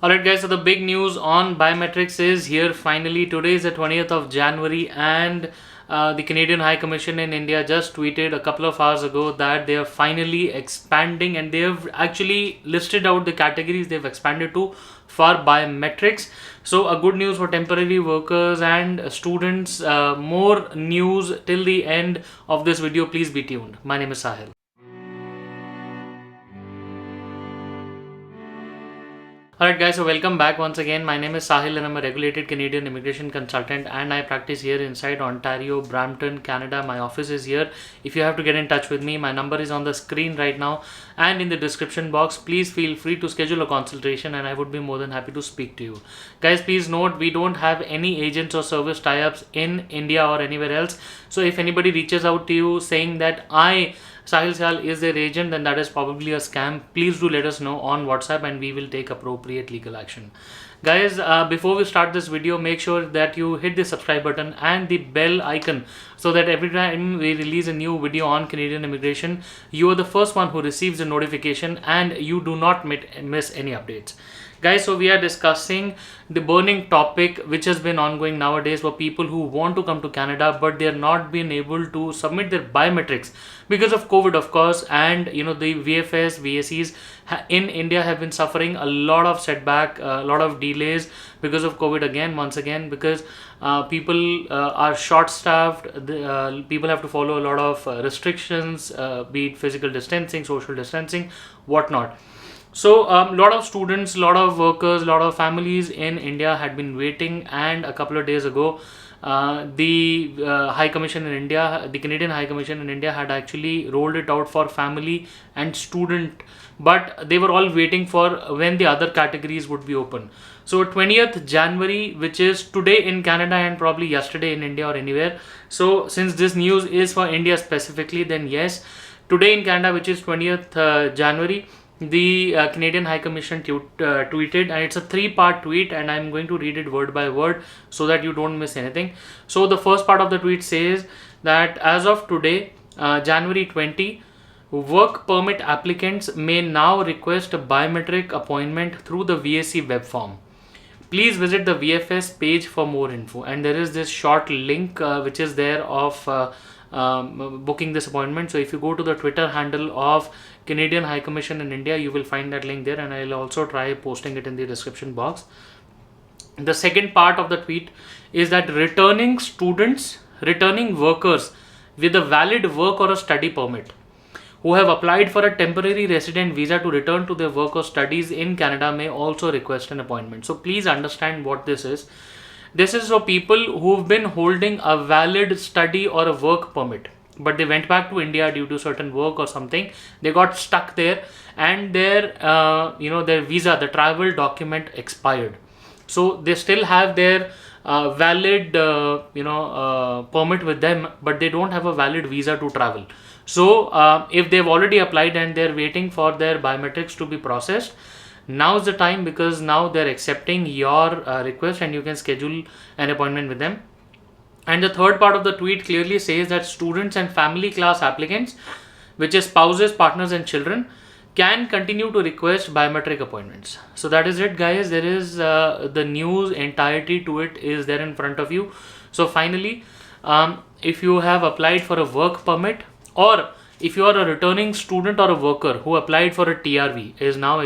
Alright guys, so the big news on biometrics is here finally. Today is the 20th of January and the Canadian High Commission in India just tweeted a couple of hours ago that they are finally expanding and they have actually listed out the categories they've expanded to for biometrics. So a good news for temporary workers and students. More news till the end of this video. Please be tuned. My name is Sahil. Alright guys, so welcome back once again. My name is Sahil and I'm a regulated Canadian immigration consultant and I practice here inside Ontario, Brampton, Canada. My office is here. If you have to get in touch with me, my number is on the screen right now and in the description box. Please feel free to schedule a consultation and I would be more than happy to speak to you. Guys, please note we don't have any agents or service tie-ups in India or anywhere else. So if anybody reaches out to you saying that Sahil Syal is their agent, then that is probably a scam. Please do let us know on WhatsApp and we will take appropriate legal action. Guys, before we start this video, make sure that you hit the subscribe button and the bell icon so that every time we release a new video on Canadian immigration, you are the first one who receives a notification and you do not miss any updates. Guys, so we are discussing the burning topic which has been ongoing nowadays for people who want to come to Canada but they are not being able to submit their biometrics because of COVID, of course, and the VFS, VSEs in India have been suffering a lot of setback, a lot of delays because of COVID once again, because people are short-staffed, people have to follow a lot of restrictions, be it physical distancing, social distancing, whatnot. So a lot of students, a lot of workers, a lot of families in India had been waiting, and a couple of days ago the High Commission in India, the Canadian High Commission in India had actually rolled it out for family and student, but they were all waiting for when the other categories would be open. So 20th January, which is today in Canada and probably yesterday in India or anywhere. So since this news is for India specifically, then yes, today in Canada, which is 20th January, the Canadian High Commission tweeted, and it's a 3-part tweet and I'm going to read it word by word so that you don't miss anything. So the first part of the tweet says that as of today, January 20, work permit applicants may now request a biometric appointment through the VSE web form. Please visit the VFS page for more info, and there is this short link which is there of booking this appointment. So if you go to the Twitter handle of Canadian High Commission in India, you will find that link there, and I'll also try posting it in the description box. The second part of the tweet is that returning workers with a valid work or a study permit who have applied for a temporary resident visa to return to their work or studies in Canada may also request an appointment. So please understand what this is. This is for people who've been holding a valid study or a work permit, but they went back to India due to certain work or something. They got stuck there and their their visa, the travel document expired. So they still have their valid permit with them, but they don't have a valid visa to travel. So if they've already applied and they're waiting for their biometrics to be processed, now's the time, because now they're accepting your request and you can schedule an appointment with them. And the third part of the tweet clearly says that students and family class applicants, which is spouses, partners and children, can continue to request biometric appointments. So that is it, guys. There is the news entirety to it is there in front of you. So finally, if you have applied for a work permit, or if you are a returning student or a worker who applied for a TRV, is now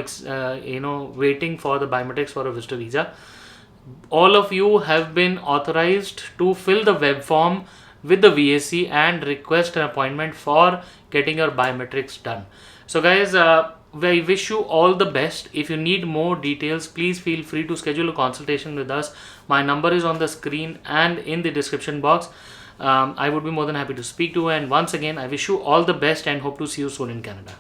waiting for the biometrics for a visitor visa, all of you have been authorized to fill the web form with the VSE and request an appointment for getting your biometrics done. So guys, we wish you all the best. If you need more details, please feel free to schedule a consultation with us. My number is on the screen and in the description box. I would be more than happy to speak to you. And once again, I wish you all the best and hope to see you soon in Canada.